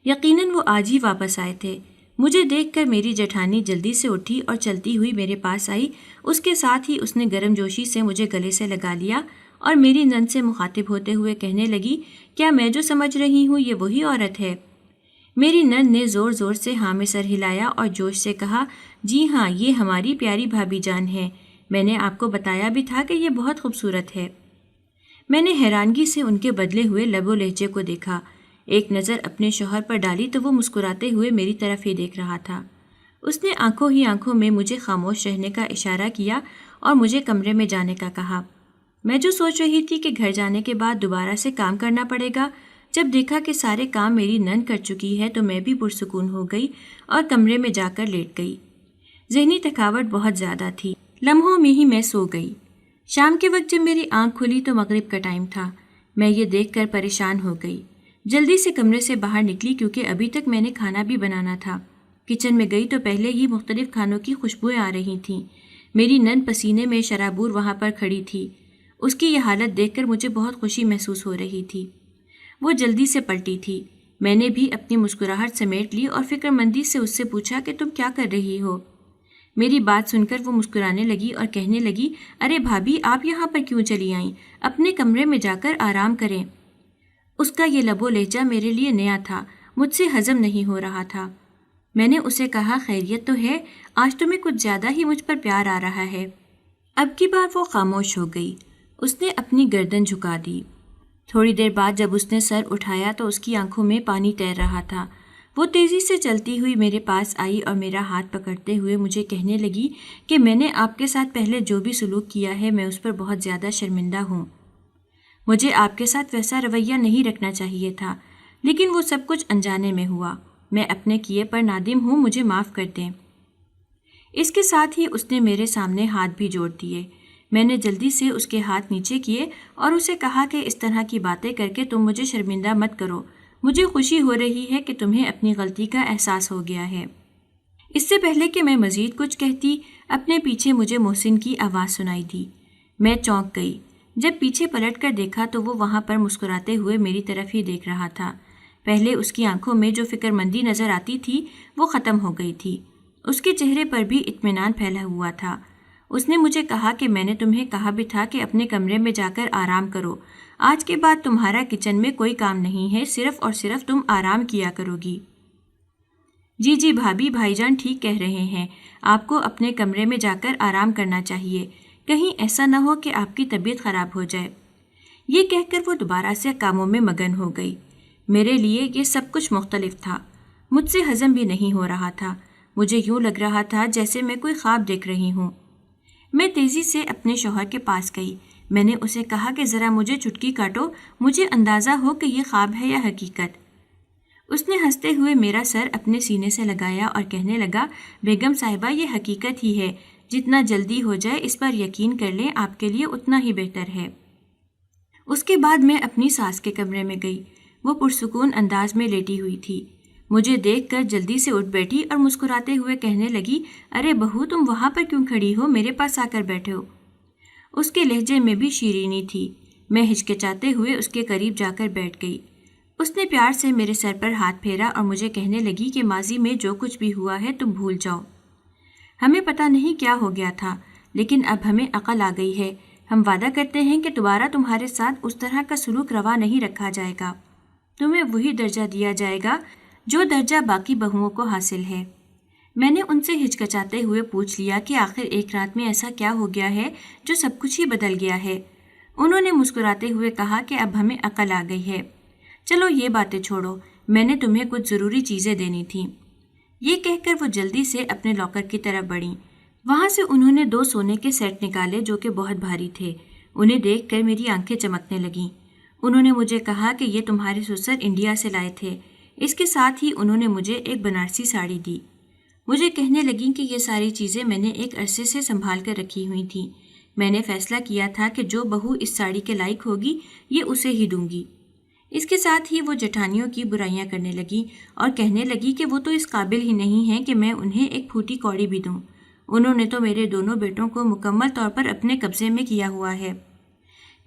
یقیناً وہ آج ہی واپس آئے تھے۔ مجھے دیکھ کر میری جٹھانی جلدی سے اٹھی اور چلتی ہوئی میرے پاس آئی۔ اس کے ساتھ ہی اس نے گرم جوشی سے مجھے گلے سے لگا لیا اور میری نند سے مخاطب ہوتے ہوئے کہنے لگی، کیا میں جو سمجھ رہی ہوں یہ وہی عورت ہے؟ میری نند نے زور زور سے ہاں میں سر ہلایا اور جوش سے کہا، جی ہاں، یہ ہماری پیاری بھابھی جان ہے، میں نے آپ کو بتایا بھی تھا کہ یہ بہت خوبصورت ہے۔ میں نے حیرانگی سے ان کے بدلے ہوئے لب و لہجے کو دیکھا۔ ایک نظر اپنے شوہر پر ڈالی تو وہ مسکراتے ہوئے میری طرف ہی دیکھ رہا تھا۔ اس نے آنکھوں ہی آنکھوں میں مجھے خاموش رہنے کا اشارہ کیا اور مجھے کمرے میں جانے کا کہا۔ میں جو سوچ رہی تھی کہ گھر جانے کے بعد دوبارہ سے کام کرنا پڑے گا، جب دیکھا کہ سارے کام میری نند کر چکی ہے تو میں بھی پرسکون ہو گئی اور کمرے میں جا کر لیٹ گئی۔ ذہنی تھکاوٹ بہت زیادہ تھی، لمحوں میں ہی میں سو گئی۔ شام کے وقت جب میری آنکھ کھلی تو مغرب کا ٹائم تھا۔ میں یہ دیکھ کر پریشان ہو گئی۔ جلدی سے کمرے سے باہر نکلی کیونکہ ابھی تک میں نے کھانا بھی بنانا تھا۔ کچن میں گئی تو پہلے ہی مختلف کھانوں کی خوشبوئیں آ رہی تھیں۔ میری نند پسینے میں شرابور وہاں پر کھڑی تھی۔ اس کی یہ حالت دیکھ کر مجھے بہت خوشی محسوس ہو رہی تھی۔ وہ جلدی سے پلٹی تھی۔ میں نے بھی اپنی مسکراہٹ سمیٹ لی اور فکر مندی سے اس سے پوچھا کہ تم کیا کر رہی ہو؟ میری بات سن کر وہ مسکرانے لگی اور کہنے لگی، ارے بھابھی، آپ یہاں پر کیوں چلی آئیں؟ اپنے کمرے میں جا کر آرام کریں۔ اس کا یہ لب و لہجہ میرے لیے نیا تھا، مجھ سے ہضم نہیں ہو رہا تھا۔ میں نے اسے کہا، خیریت تو ہے؟ آج تمہیں کچھ زیادہ ہی مجھ پر پیار آ رہا ہے۔ اب کی بار وہ خاموش ہو گئی۔ اس نے اپنی گردن جھکا دی۔ تھوڑی دیر بعد جب اس نے سر اٹھایا تو اس کی آنکھوں میں پانی تیر رہا تھا۔ وہ تیزی سے چلتی ہوئی میرے پاس آئی اور میرا ہاتھ پکڑتے ہوئے مجھے کہنے لگی کہ میں نے آپ کے ساتھ پہلے جو بھی سلوک کیا ہے میں اس پر بہت زیادہ شرمندہ ہوں۔ مجھے آپ کے ساتھ ویسا رویہ نہیں رکھنا چاہیے تھا، لیکن وہ سب کچھ انجانے میں ہوا۔ میں اپنے کیے پر نادم ہوں، مجھے معاف کر دیں۔ اس کے ساتھ ہی اس نے میرے سامنے ہاتھ بھی جوڑ دیے۔ میں نے جلدی سے اس کے ہاتھ نیچے کیے اور اسے کہا کہ اس طرح کی باتیں کر کے تم مجھے شرمندہ مت کرو۔ مجھے خوشی ہو رہی ہے کہ تمہیں اپنی غلطی کا احساس ہو گیا ہے۔ اس سے پہلے کہ میں مزید کچھ کہتی، اپنے پیچھے مجھے محسن کی آواز سنائی دی۔ میں چونک گئی۔ جب پیچھے پلٹ کر دیکھا تو وہ وہاں پر مسکراتے ہوئے میری طرف ہی دیکھ رہا تھا۔ پہلے اس کی آنکھوں میں جو فکر مندی نظر آتی تھی وہ ختم ہو گئی تھی۔ اس کے چہرے پر بھی اطمینان پھیلا ہوا تھا۔ اس نے مجھے کہا کہ میں نے تمہیں کہا بھی تھا کہ اپنے کمرے میں جا کر آرام کرو۔ آج کے بعد تمہارا کچن میں کوئی کام نہیں ہے، صرف اور صرف تم آرام کیا کرو گی۔ جی جی بھابھی، بھائی جان ٹھیک کہہ رہے ہیں، آپ کو اپنے کمرے میں جا کر آرام کرنا چاہیے، کہیں ایسا نہ ہو کہ آپ کی طبیعت خراب ہو جائے۔ یہ کہہ کر وہ دوبارہ سے کاموں میں مگن ہو گئی۔ میرے لیے یہ سب کچھ مختلف تھا، مجھ سے ہضم بھی نہیں ہو رہا تھا۔ مجھے یوں لگ رہا تھا جیسے میں کوئی خواب دیکھ رہی ہوں۔ میں تیزی سے اپنے شوہر کے پاس گئی۔ میں نے اسے کہا کہ ذرا مجھے چٹکی کاٹو، مجھے اندازہ ہو کہ یہ خواب ہے یا حقیقت۔ اس نے ہنستے ہوئے میرا سر اپنے سینے سے لگایا اور کہنے لگا، بیگم صاحبہ یہ حقیقت ہی ہے، جتنا جلدی ہو جائے اس پر یقین کر لیں، آپ کے لیے اتنا ہی بہتر ہے۔ اس کے بعد میں اپنی ساس کے کمرے میں گئی۔ وہ پرسکون انداز میں لیٹی ہوئی تھی۔ مجھے دیکھ کر جلدی سے اٹھ بیٹھی اور مسکراتے ہوئے کہنے لگی، ارے بہو، تم وہاں پر کیوں کھڑی ہو؟ میرے پاس آ کر بیٹھو۔ اس کے لہجے میں بھی شیرینی تھی۔ میں ہچکچاتے ہوئے اس کے قریب جا کر بیٹھ گئی۔ اس نے پیار سے میرے سر پر ہاتھ پھیرا اور مجھے کہنے لگی کہ ماضی میں جو کچھ بھی ہوا ہے تم بھول جاؤ۔ ہمیں پتہ نہیں کیا ہو گیا تھا، لیکن اب ہمیں عقل آ گئی ہے۔ ہم وعدہ کرتے ہیں کہ دوبارہ تمہارے ساتھ اس طرح کا سلوک روا نہیں رکھا جائے گا۔ تمہیں وہی درجہ دیا جائے گا جو درجہ باقی بہوؤں کو حاصل ہے۔ میں نے ان سے ہچکچاتے ہوئے پوچھ لیا کہ آخر ایک رات میں ایسا کیا ہو گیا ہے جو سب کچھ ہی بدل گیا ہے۔ انہوں نے مسکراتے ہوئے کہا کہ اب ہمیں عقل آ گئی ہے۔ چلو یہ باتیں چھوڑو، میں نے تمہیں کچھ ضروری چیزیں دینی تھیں۔ یہ کہہ کر وہ جلدی سے اپنے لاکر کی طرف بڑھیں۔ وہاں سے انہوں نے 2 سونے کے سیٹ نکالے جو کہ بہت بھاری تھے۔ انہیں دیکھ کر میری آنکھیں چمکنے لگیں۔ انہوں نے مجھے کہا کہ یہ تمہارے سسر انڈیا سے لائے تھے۔ اس کے ساتھ ہی انہوں نے مجھے ایک بنارسی ساڑی دی۔ مجھے کہنے لگیں کہ یہ ساری چیزیں میں نے ایک عرصے سے سنبھال کر رکھی ہوئی تھیں۔ میں نے فیصلہ کیا تھا کہ جو بہو اس ساڑی کے لائق ہوگی یہ اسے ہی دوں گی۔ اس کے ساتھ ہی وہ جٹھانیوں کی برائیاں کرنے لگی اور کہنے لگی کہ وہ تو اس قابل ہی نہیں ہیں کہ میں انہیں ایک پھوٹی کوڑی بھی دوں۔ انہوں نے تو میرے دونوں بیٹوں کو مکمل طور پر اپنے قبضے میں کیا ہوا ہے۔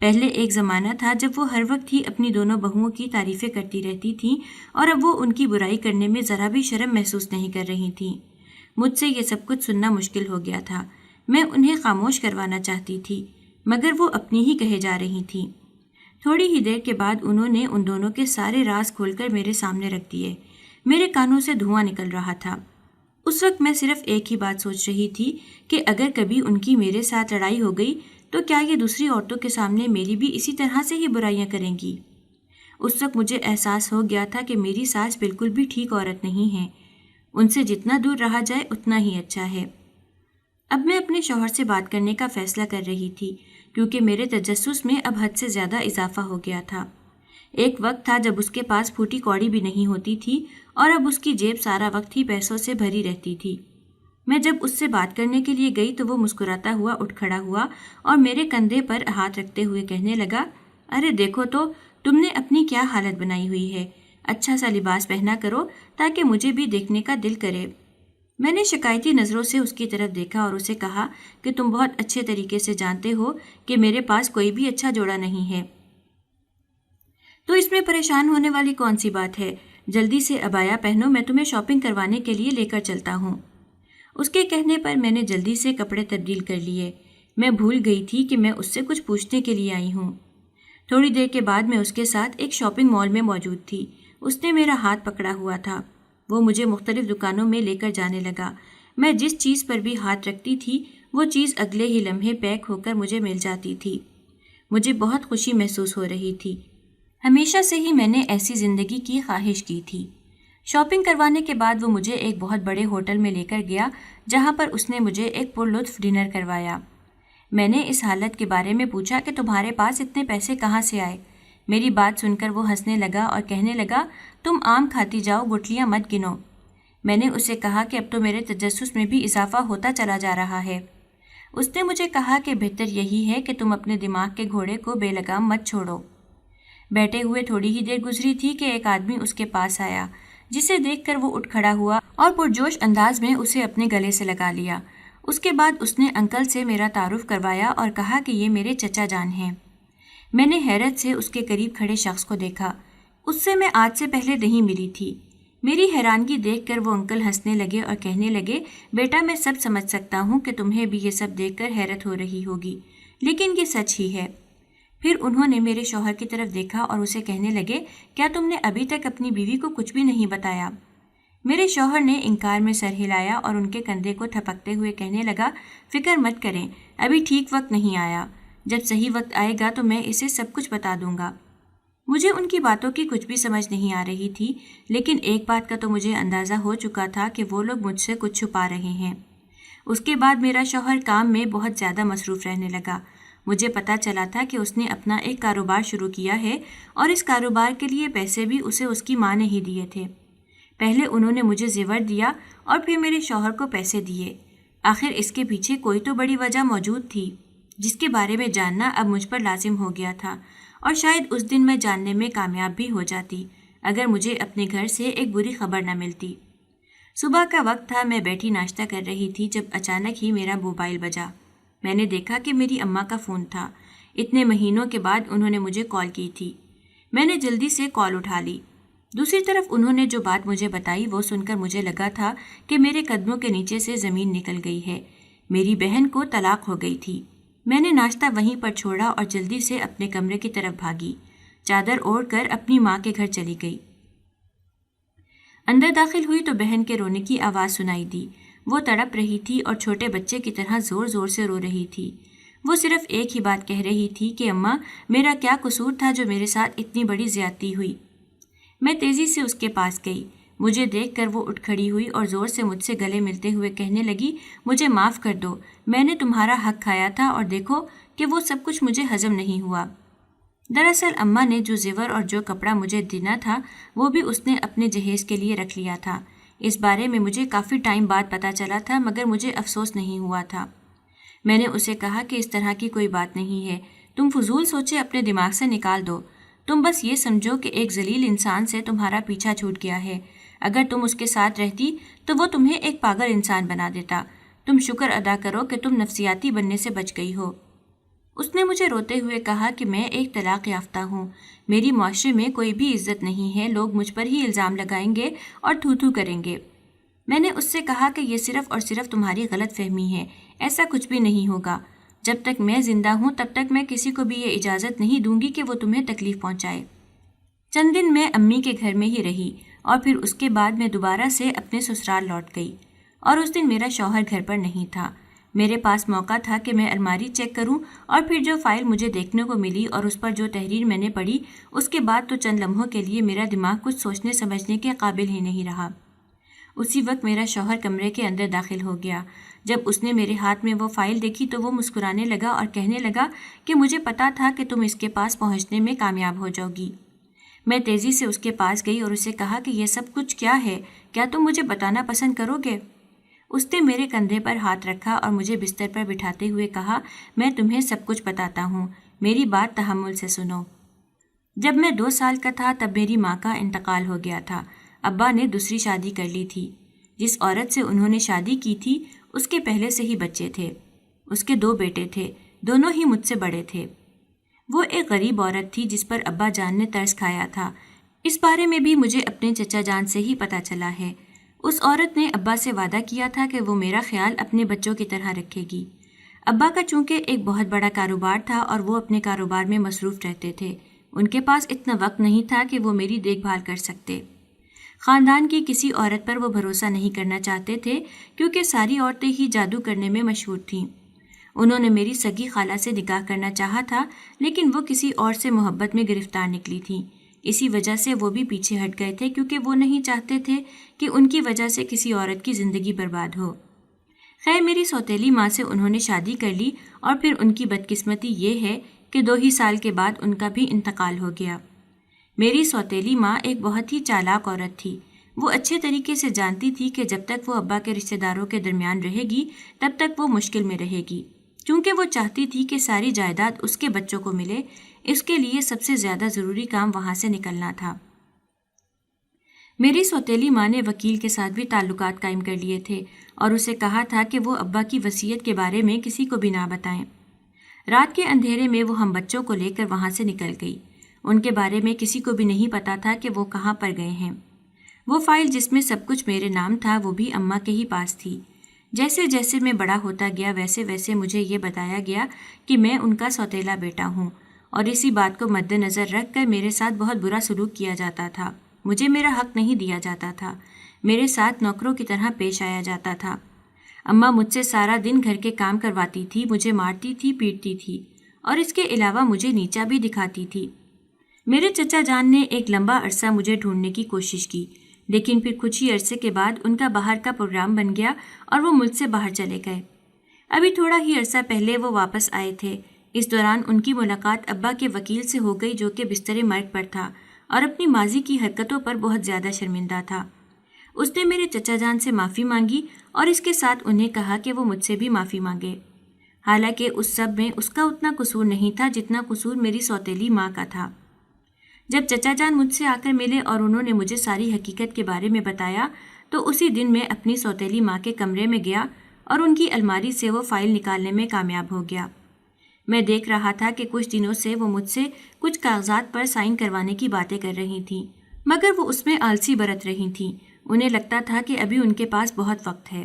پہلے ایک زمانہ تھا جب وہ ہر وقت ہی اپنی دونوں بہوؤں کی تعریفیں کرتی رہتی تھیں اور اب وہ ان کی برائی کرنے میں ذرا بھی شرم محسوس نہیں کر رہی تھیں۔ مجھ سے یہ سب کچھ سننا مشکل ہو گیا تھا۔ میں انہیں خاموش کروانا چاہتی تھی، مگر وہ اپنی ہی کہے جا رہی تھیں۔ تھوڑی ہی دیر کے بعد انہوں نے ان دونوں کے سارے راز کھول کر میرے سامنے رکھ دیے۔ میرے کانوں سے دھواں نکل رہا تھا۔ اس وقت میں صرف ایک ہی بات سوچ رہی تھی کہ اگر کبھی ان کی میرے ساتھ لڑائی ہو گئی تو کیا یہ دوسری عورتوں کے سامنے میری بھی اسی طرح سے ہی برائیاں کریں گی؟ اس وقت مجھے احساس ہو گیا تھا کہ میری ساس بالکل بھی ٹھیک عورت نہیں ہے۔ ان سے جتنا دور رہا جائے اتنا ہی اچھا ہے۔ اب میں اپنے شوہر سے بات کرنے کا فیصلہ کر رہی تھی کیونکہ میرے تجسس میں اب حد سے زیادہ اضافہ ہو گیا تھا۔ ایک وقت تھا جب اس کے پاس پھوٹی کوڑی بھی نہیں ہوتی تھی اور اب اس کی جیب سارا وقت ہی پیسوں سے بھری رہتی تھی۔ میں جب اس سے بات کرنے کے لیے گئی تو وہ مسکراتا ہوا اٹھ کھڑا ہوا اور میرے کندھے پر ہاتھ رکھتے ہوئے کہنے لگا، ارے دیکھو تو تم نے اپنی کیا حالت بنائی ہوئی ہے، اچھا سا لباس پہنا کرو تاکہ مجھے بھی دیکھنے کا دل کرے۔ میں نے شکایتی نظروں سے اس کی طرف دیکھا اور اسے کہا کہ تم بہت اچھے طریقے سے جانتے ہو کہ میرے پاس کوئی بھی اچھا جوڑا نہیں ہے، تو اس میں پریشان ہونے والی کون سی بات ہے؟ جلدی سے عبایا پہنو، میں تمہیں شاپنگ کروانے کے لیے لے کر چلتا ہوں۔ اس کے کہنے پر میں نے جلدی سے کپڑے تبدیل کر لیے۔ میں بھول گئی تھی کہ میں اس سے کچھ پوچھنے کے لیے آئی ہوں۔ تھوڑی دیر کے بعد میں اس کے ساتھ ایک شاپنگ مال میں موجود تھی۔ اس نے میرا ہاتھ پکڑا ہوا تھا۔ وہ مجھے مختلف دکانوں میں لے کر جانے لگا۔ میں جس چیز پر بھی ہاتھ رکھتی تھی وہ چیز اگلے ہی لمحے پیک ہو کر مجھے مل جاتی تھی۔ مجھے بہت خوشی محسوس ہو رہی تھی۔ ہمیشہ سے ہی میں نے ایسی زندگی کی خواہش کی تھی۔ شاپنگ کروانے کے بعد وہ مجھے ایک بہت بڑے ہوٹل میں لے کر گیا جہاں پر اس نے مجھے ایک پرلطف ڈنر کروایا۔ میں نے اس حالت کے بارے میں پوچھا کہ تمہارے پاس اتنے پیسے کہاں سے آئے؟ میری بات سن کر وہ ہنسنے لگا اور کہنے لگا، تم آم کھاتی جاؤ، گٹلیاں مت گنو۔ میں نے اسے کہا کہ اب تو میرے تجسس میں بھی اضافہ ہوتا چلا جا رہا ہے۔ اس نے مجھے کہا کہ بہتر یہی ہے کہ تم اپنے دماغ کے گھوڑے کو بے لگام مت چھوڑو۔ بیٹھے ہوئے تھوڑی ہی دیر گزری تھی کہ ایک آدمی اس کے پاس آیا، جسے دیکھ کر وہ اٹھ کھڑا ہوا اور پرجوش انداز میں اسے اپنے گلے سے لگا لیا۔ اس کے بعد اس نے انکل سے میرا تعارف کروایا اور کہا کہ یہ میرے چچا جان ہیں۔ میں نے حیرت سے اس کے قریب کھڑے شخص کو دیکھا۔ اس سے میں آج سے پہلے نہیں ملی تھی۔ میری حیرانگی دیکھ کر وہ انکل ہنسنے لگے اور کہنے لگے، بیٹا میں سب سمجھ سکتا ہوں کہ تمہیں بھی یہ سب دیکھ کر حیرت ہو رہی ہوگی، لیکن یہ سچ ہی ہے۔ پھر انہوں نے میرے شوہر کی طرف دیکھا اور اسے کہنے لگے، کیا تم نے ابھی تک اپنی بیوی کو کچھ بھی نہیں بتایا؟ میرے شوہر نے انکار میں سر ہلایا اور ان کے کندھے کو تھپکتے ہوئے کہنے لگا، فکر مت کریں، ابھی ٹھیک وقت نہیں آیا، جب صحیح وقت آئے گا تو میں اسے سب کچھ بتا دوں گا۔ مجھے ان کی باتوں کی کچھ بھی سمجھ نہیں آ رہی تھی، لیکن ایک بات کا تو مجھے اندازہ ہو چکا تھا کہ وہ لوگ مجھ سے کچھ چھپا رہے ہیں۔ اس کے بعد میرا شوہر کام میں بہت زیادہ مصروف رہنے لگا۔ مجھے پتا چلا تھا کہ اس نے اپنا ایک کاروبار شروع کیا ہے اور اس کاروبار کے لیے پیسے بھی اسے اس کی ماں نے ہی دیے تھے۔ پہلے انہوں نے مجھے زیور دیا اور پھر میرے شوہر کو پیسے دیے۔ آخر اس کے پیچھے کوئی تو بڑی وجہ موجود تھی، جس کے بارے میں جاننا اب مجھ پر لازم ہو گیا تھا، اور شاید اس دن میں جاننے میں کامیاب بھی ہو جاتی اگر مجھے اپنے گھر سے ایک بری خبر نہ ملتی۔ صبح کا وقت تھا، میں بیٹھی ناشتہ کر رہی تھی جب اچانک ہی میرا موبائل بجا۔ میں نے دیکھا کہ میری اماں کا فون تھا۔ اتنے مہینوں کے بعد انہوں نے مجھے کال کی تھی۔ میں نے جلدی سے کال اٹھا لی۔ دوسری طرف انہوں نے جو بات مجھے بتائی وہ سن کر مجھے لگا تھا کہ میرے قدموں کے نیچے سے زمین نکل گئی ہے۔ میری بہن کو طلاق ہو گئی تھی۔ میں نے ناشتہ وہیں پر چھوڑا اور جلدی سے اپنے کمرے کی طرف بھاگی، چادر اوڑھ کر اپنی ماں کے گھر چلی گئی۔ اندر داخل ہوئی تو بہن کے رونے کی آواز سنائی دی۔ وہ تڑپ رہی تھی اور چھوٹے بچے کی طرح زور زور سے رو رہی تھی۔ وہ صرف ایک ہی بات کہہ رہی تھی کہ اماں، میرا کیا قصور تھا جو میرے ساتھ اتنی بڑی زیادتی ہوئی؟ میں تیزی سے اس کے پاس گئی۔ مجھے دیکھ کر وہ اٹھ کھڑی ہوئی اور زور سے مجھ سے گلے ملتے ہوئے کہنے لگی، مجھے معاف کر دو، میں نے تمہارا حق کھایا تھا اور دیکھو کہ وہ سب کچھ مجھے ہضم نہیں ہوا۔ دراصل اماں نے جو زیور اور جو کپڑا مجھے دینا تھا وہ بھی اس نے اپنے جہیز کے لیے رکھ لیا تھا۔ اس بارے میں مجھے کافی ٹائم بعد پتہ چلا تھا، مگر مجھے افسوس نہیں ہوا تھا۔ میں نے اسے کہا کہ اس طرح کی کوئی بات نہیں ہے، تم فضول سوچے اپنے دماغ سے نکال دو۔ تم بس یہ سمجھو کہ ایک ذلیل انسان سے تمہارا پیچھا چھوٹ گیا ہے۔ اگر تم اس کے ساتھ رہتی تو وہ تمہیں ایک پاگل انسان بنا دیتا۔ تم شکر ادا کرو کہ تم نفسیاتی بننے سے بچ گئی ہو۔ اس نے مجھے روتے ہوئے کہا کہ میں ایک طلاق یافتہ ہوں، میری معاشرے میں کوئی بھی عزت نہیں ہے، لوگ مجھ پر ہی الزام لگائیں گے اور تھو تھو کریں گے۔ میں نے اس سے کہا کہ یہ صرف اور صرف تمہاری غلط فہمی ہے، ایسا کچھ بھی نہیں ہوگا۔ جب تک میں زندہ ہوں تب تک میں کسی کو بھی یہ اجازت نہیں دوں گی کہ وہ تمہیں تکلیف پہنچائے۔ چند دن میں امی کے گھر میں ہی رہی اور پھر اس کے بعد میں دوبارہ سے اپنے سسرال لوٹ گئی، اور اس دن میرا شوہر گھر پر نہیں تھا۔ میرے پاس موقع تھا کہ میں الماری چیک کروں، اور پھر جو فائل مجھے دیکھنے کو ملی اور اس پر جو تحریر میں نے پڑھی، اس کے بعد تو چند لمحوں کے لیے میرا دماغ کچھ سوچنے سمجھنے کے قابل ہی نہیں رہا۔ اسی وقت میرا شوہر کمرے کے اندر داخل ہو گیا۔ جب اس نے میرے ہاتھ میں وہ فائل دیکھی تو وہ مسکرانے لگا اور کہنے لگا کہ مجھے پتا تھا کہ تم اس کے پاس پہنچنے میں کامیاب ہو جاؤ گی۔ میں تیزی سے اس کے پاس گئی اور اسے کہا کہ یہ سب کچھ کیا ہے، کیا تم مجھے بتانا پسند کرو گے؟ اس نے میرے کندھے پر ہاتھ رکھا اور مجھے بستر پر بٹھاتے ہوئے کہا، میں تمہیں سب کچھ بتاتا ہوں، میری بات تحمل سے سنو۔ جب میں 2 سال کا تھا تب میری ماں کا انتقال ہو گیا تھا۔ ابا نے دوسری شادی کر لی تھی۔ جس عورت سے انہوں نے شادی کی تھی اس کے پہلے سے ہی بچے تھے۔ اس کے 2 بیٹے تھے، دونوں ہی مجھ سے بڑے تھے۔ وہ ایک غریب عورت تھی جس پر ابا جان نے ترس کھایا تھا۔ اس بارے میں بھی مجھے اپنے چچا جان سے ہی پتہ چلا ہے۔ اس عورت نے ابا سے وعدہ کیا تھا کہ وہ میرا خیال اپنے بچوں کی طرح رکھے گی۔ ابا کا چونکہ ایک بہت بڑا کاروبار تھا اور وہ اپنے کاروبار میں مصروف رہتے تھے، ان کے پاس اتنا وقت نہیں تھا کہ وہ میری دیکھ بھال کر سکتے۔ خاندان کی کسی عورت پر وہ بھروسہ نہیں کرنا چاہتے تھے کیونکہ ساری عورتیں ہی جادو کرنے میں مشہور تھیں۔ انہوں نے میری سگی خالہ سے نکاح کرنا چاہا تھا لیکن وہ کسی اور سے محبت میں گرفتار نکلی تھیں۔ اسی وجہ سے وہ بھی پیچھے ہٹ گئے تھے کیونکہ وہ نہیں چاہتے تھے کہ ان کی وجہ سے کسی عورت کی زندگی برباد ہو۔ خیر میری سوتیلی ماں سے انہوں نے شادی کر لی اور پھر ان کی بدقسمتی یہ ہے کہ 2 ہی سال کے بعد ان کا بھی انتقال ہو گیا۔ میری سوتیلی ماں ایک بہت ہی چالاک عورت تھی۔ وہ اچھے طریقے سے جانتی تھی کہ جب تک وہ ابا کے رشتہ داروں کے درمیان رہے گی تب تک وہ مشکل میں رہے گی۔ چونکہ وہ چاہتی تھی کہ ساری جائیداد اس کے بچوں کو ملے، اس کے لیے سب سے زیادہ ضروری کام وہاں سے نکلنا تھا۔ میری سوتیلی ماں نے وکیل کے ساتھ بھی تعلقات قائم کر لیے تھے اور اسے کہا تھا کہ وہ ابا کی وصیت کے بارے میں کسی کو بھی نہ بتائیں۔ رات کے اندھیرے میں وہ ہم بچوں کو لے کر وہاں سے نکل گئی۔ ان کے بارے میں کسی کو بھی نہیں پتا تھا کہ وہ کہاں پر گئے ہیں۔ وہ فائل جس میں سب کچھ میرے نام تھا وہ بھی اماں کے ہی پاس تھی۔ جیسے جیسے میں بڑا ہوتا گیا ویسے ویسے مجھے یہ بتایا گیا کہ میں ان کا سوتیلا بیٹا ہوں، اور اسی بات کو مد نظر رکھ کر میرے ساتھ بہت برا سلوک کیا جاتا تھا۔ مجھے میرا حق نہیں دیا جاتا تھا، میرے ساتھ نوکروں کی طرح پیش آیا جاتا تھا۔ اماں مجھ سے سارا دن گھر کے کام کرواتی تھی، مجھے مارتی تھی، پیٹتی تھی اور اس کے علاوہ مجھے نیچا بھی دکھاتی تھی۔ میرے چچا جان نے ایک لمبا عرصہ مجھے ڈھونڈنے کی کوشش کی، لیکن پھر کچھ ہی عرصے کے بعد ان کا باہر کا پروگرام بن گیا اور وہ ملک سے باہر چلے گئے۔ ابھی تھوڑا ہی عرصہ پہلے وہ واپس آئے تھے۔ اس دوران ان کی ملاقات ابا کے وکیل سے ہو گئی جو کہ بستر مرگ پر تھا اور اپنی ماضی کی حرکتوں پر بہت زیادہ شرمندہ تھا۔ اس نے میرے چچا جان سے معافی مانگی اور اس کے ساتھ انہیں کہا کہ وہ مجھ سے بھی معافی مانگے۔ حالانکہ اس سب میں اس کا اتنا قصور نہیں تھا جتنا قصور میری سوتیلی ماں کا تھا۔ جب چچا جان مجھ سے آ کر ملے اور انہوں نے مجھے ساری حقیقت کے بارے میں بتایا تو اسی دن میں اپنی سوتیلی ماں کے کمرے میں گیا اور ان کی الماری سے وہ فائل نکالنے میں کامیاب ہو گیا۔ میں دیکھ رہا تھا کہ کچھ دنوں سے وہ مجھ سے کچھ کاغذات پر سائن کروانے کی باتیں کر رہی تھیں، مگر وہ اس میں آلسی برت رہی تھیں۔ انہیں لگتا تھا کہ ابھی ان کے پاس بہت وقت ہے۔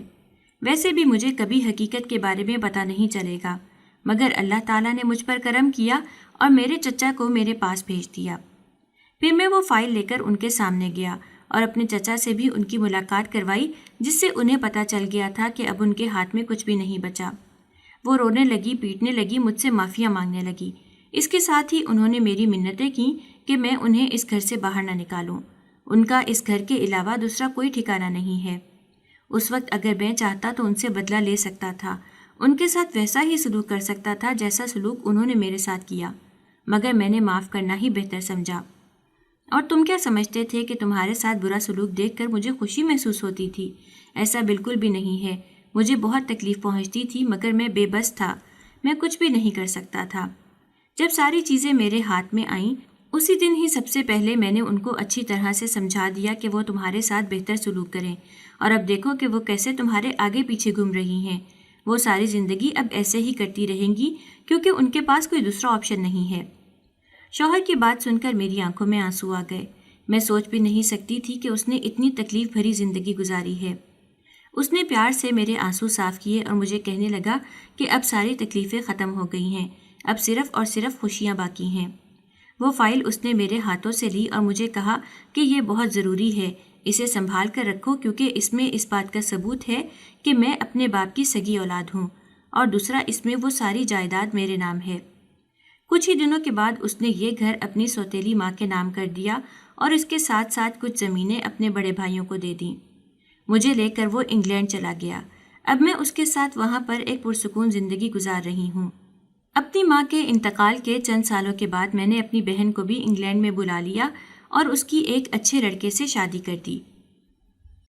ویسے بھی مجھے کبھی حقیقت کے بارے میں پتہ نہیں چلے گا، مگر اللہ تعالیٰ نے مجھ پر کرم کیا اور میرے چچا کو میرے پاس بھیج دیا۔ پھر میں وہ فائل لے کر ان کے سامنے گیا اور اپنے چچا سے بھی ان کی ملاقات کروائی، جس سے انہیں پتہ چل گیا تھا کہ اب ان کے ہاتھ میں کچھ بھی نہیں بچا۔ وہ رونے لگی، پیٹنے لگی، مجھ سے معافیاں مانگنے لگی۔ اس کے ساتھ ہی انہوں نے میری منتیں کیں کہ میں انہیں اس گھر سے باہر نہ نکالوں۔ ان کا اس گھر کے علاوہ دوسرا کوئی ٹھکانہ نہیں ہے۔ اس وقت اگر میں چاہتا تو ان سے بدلہ لے سکتا تھا، ان کے ساتھ ویسا ہی سلوک کر سکتا تھا جیسا سلوک انہوں نے میرے ساتھ کیا، مگر میں نے معاف کرنا ہی بہتر سمجھا۔ اور تم کیا سمجھتے تھے کہ تمہارے ساتھ برا سلوک دیکھ کر مجھے خوشی محسوس ہوتی تھی؟ ایسا بالکل بھی نہیں ہے۔ مجھے بہت تکلیف پہنچتی تھی مگر میں بے بس تھا، میں کچھ بھی نہیں کر سکتا تھا۔ جب ساری چیزیں میرے ہاتھ میں آئیں اسی دن ہی سب سے پہلے میں نے ان کو اچھی طرح سے سمجھا دیا کہ وہ تمہارے ساتھ بہتر سلوک کریں، اور اب دیکھو کہ وہ کیسے تمہارے آگے پیچھے گھوم رہی ہیں۔ وہ ساری زندگی اب ایسے ہی کرتی رہیں گی کیونکہ ان کے پاس کوئی دوسرا آپشن نہیں ہے۔ شوہر کی بات سن کر میری آنکھوں میں آنسو آ گئے۔ میں سوچ بھی نہیں سکتی تھی کہ اس نے اتنی تکلیف بھری زندگی گزاری ہے۔ اس نے پیار سے میرے آنسو صاف کیے اور مجھے کہنے لگا کہ اب ساری تکلیفیں ختم ہو گئی ہیں، اب صرف اور صرف خوشیاں باقی ہیں۔ وہ فائل اس نے میرے ہاتھوں سے لی اور مجھے کہا کہ یہ بہت ضروری ہے، اسے سنبھال کر رکھو کیونکہ اس میں اس بات کا ثبوت ہے کہ میں اپنے باپ کی سگی اولاد ہوں، اور دوسرا اس میں وہ ساری جائیداد میرے نام ہے۔ کچھ ہی دنوں کے بعد اس نے یہ گھر اپنی سوتیلی ماں کے نام کر دیا اور اس کے ساتھ ساتھ کچھ زمینیں اپنے بڑے بھائیوں کو دے دیں۔ مجھے لے کر وہ انگلینڈ چلا گیا۔ اب میں اس کے ساتھ وہاں پر ایک پرسکون زندگی گزار رہی ہوں۔ اپنی ماں کے انتقال کے چند سالوں کے بعد میں نے اپنی بہن کو بھی انگلینڈ میں بلا لیا اور اس کی ایک اچھے لڑکے سے شادی کر دی۔